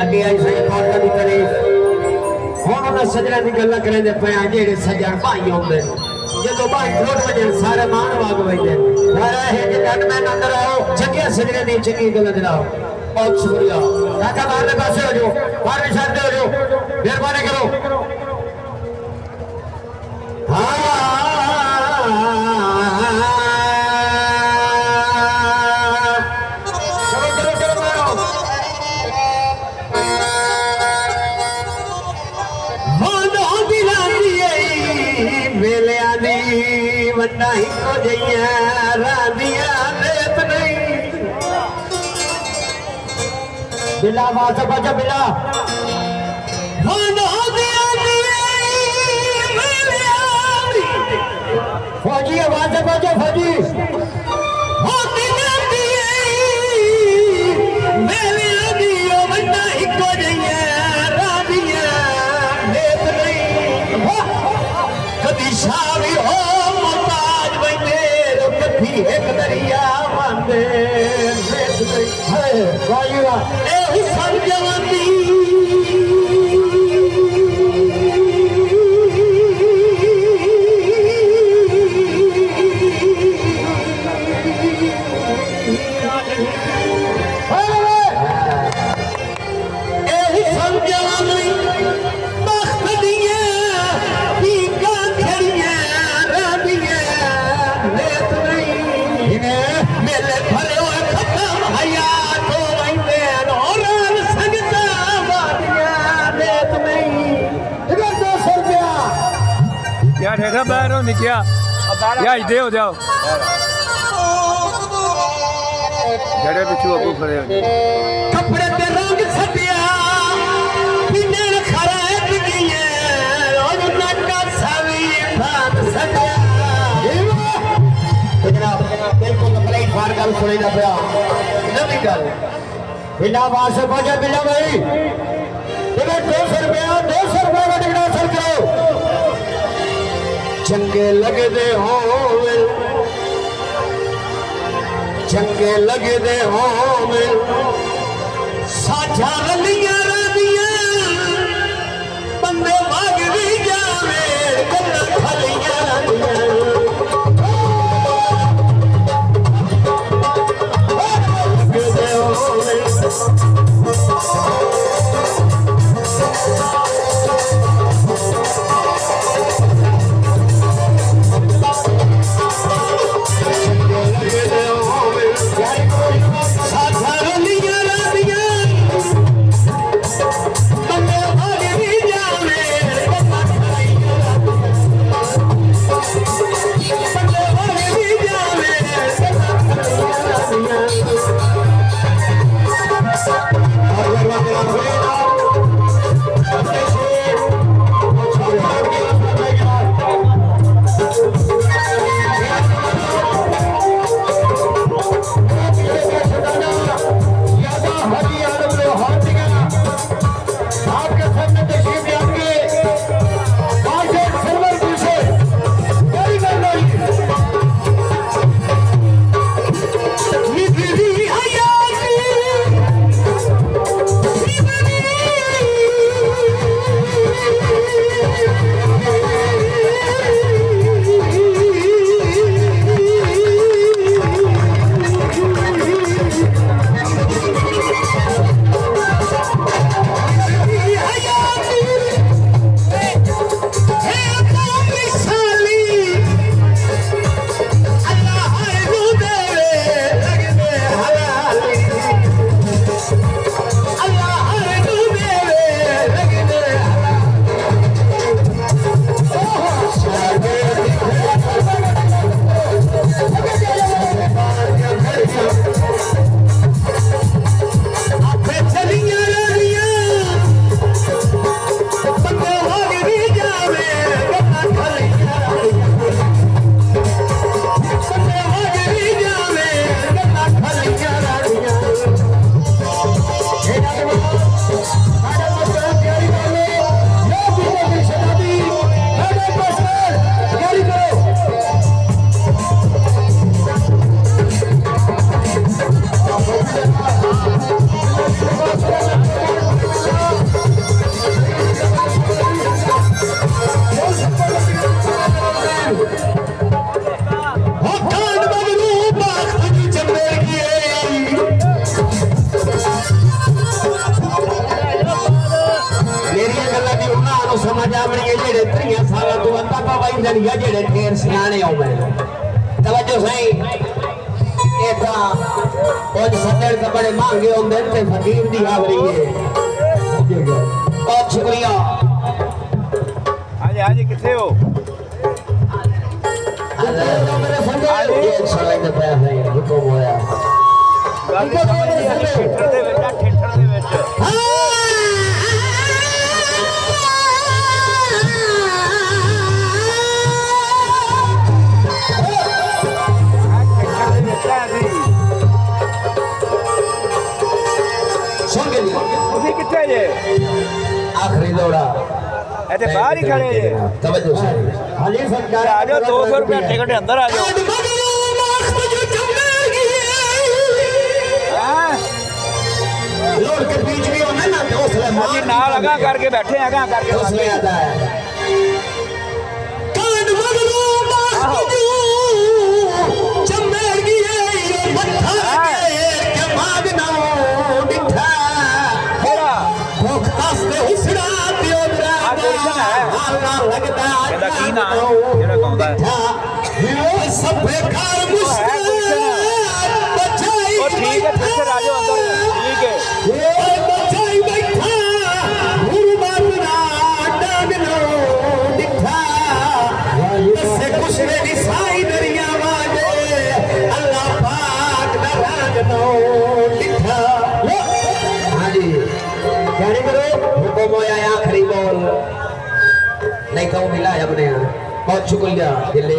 अगे आई सही कौन दी तारीफ हुण उन्हां सजणा दी गल्लां करदे पिया जेड़े सजण भाई आउंदे जो भाई फ्लोट वजन सारे मान वाग वजन सारा है कि गनमैन अंदर आओ चंगे सजने दी चंगी गल जनाओ बहुत शुक्रिया काका बाहर के पासे हो जाओ बाहर साइड हो जाओ मेहरबानी करो नहीं को जइया रादिया देत नहीं बिला आवाज बजा बिला फौजी आवाज बजा फौजी एक दरिया मांदे है वायुआ ए संजवती ठेका बाहर हो निकिया या इधे हो जाओ जड़े पिछू आपको खड़े हो कपड़े पे रंग छटिया बिना खरा बिगिए और नका सवी बात सटिया जनाब बिल्कुल प्लेट बार गल सुनी ना पिया नवी गल बिना आवाज से बजा बिना भाई टिकट 200 रुपया का टिकट हासिल करो चंगे लगदे हो चंगे लगदे हो साझा रलियां रदियां बंदे भाग भी जावे गल्लां खलियां जेड़े ढेर सियाने होवे तवज्जो सही एटा कुछ सज्जन तो बड़े महंगे होंगे ते फकीर दी हावरी है बहुत शुक्रिया हाँ जी किथे हो मेरे संगे ये साले दे पैसे हुक्म होया ਗੱਲ ਨਹੀਂ ਸਮਝਦੀ ਠੇਠਰ ਦੇ ਵਿੱਚ ਠੇਠਰ ਦੇ ਵਿੱਚ सुन के लिए ਤੁਸੀਂ ਕਿੱਥੇ ਜੇ आखिरी दौड़ा ਇੱਥੇ ਬਾਹਰ ਹੀ ਖੜੇ ਜੇ तवज्जो सही हाजी सरकार ਆ ਜਾਓ 200 ਰੁਪਏ ਟਿਕਟ ਅੰਦਰ ਆ ਜਾਓ लोड के बीच भी होना ना हौसला ਅਸੀਂ ਨਾਲ ਅਗਾ ਕਰਕੇ ਬੈਠੇ ਅਗਾ ਕਰਕੇ हौसले आता है कांड मगलो माखजू चंबेड़ गिए मत्था के मागना डिठा ਕਿਹੜਾ भूख दस दे हुसड़ा पियोदरा ਆ ਗੁਲਸ਼ਨ ਹੈ हाला लगदा ਇਹਦਾ ਕੀ ਨਾਂ ਹੈ ਜਿਹੜਾ ਗਾਉਂਦਾ ਹੈ सभे घर मुश्किल बचाई ਉਹ ਠੀਕ ਹੈ ਠੇਠਰ ਆ ਜਾਓ ਅੰਦਰ ਠੀਕ ਹੈ बचाई बैठा गुरु बाबरा डागनो डिठा से कुछ मेरी साई दरिया वाले अल्लाह पाक दा रागनो डिठा हां जी जाने करो हुक्म होया आखिरी बोल नहीं तो मिला अपने बहुत शुक्रिया दिल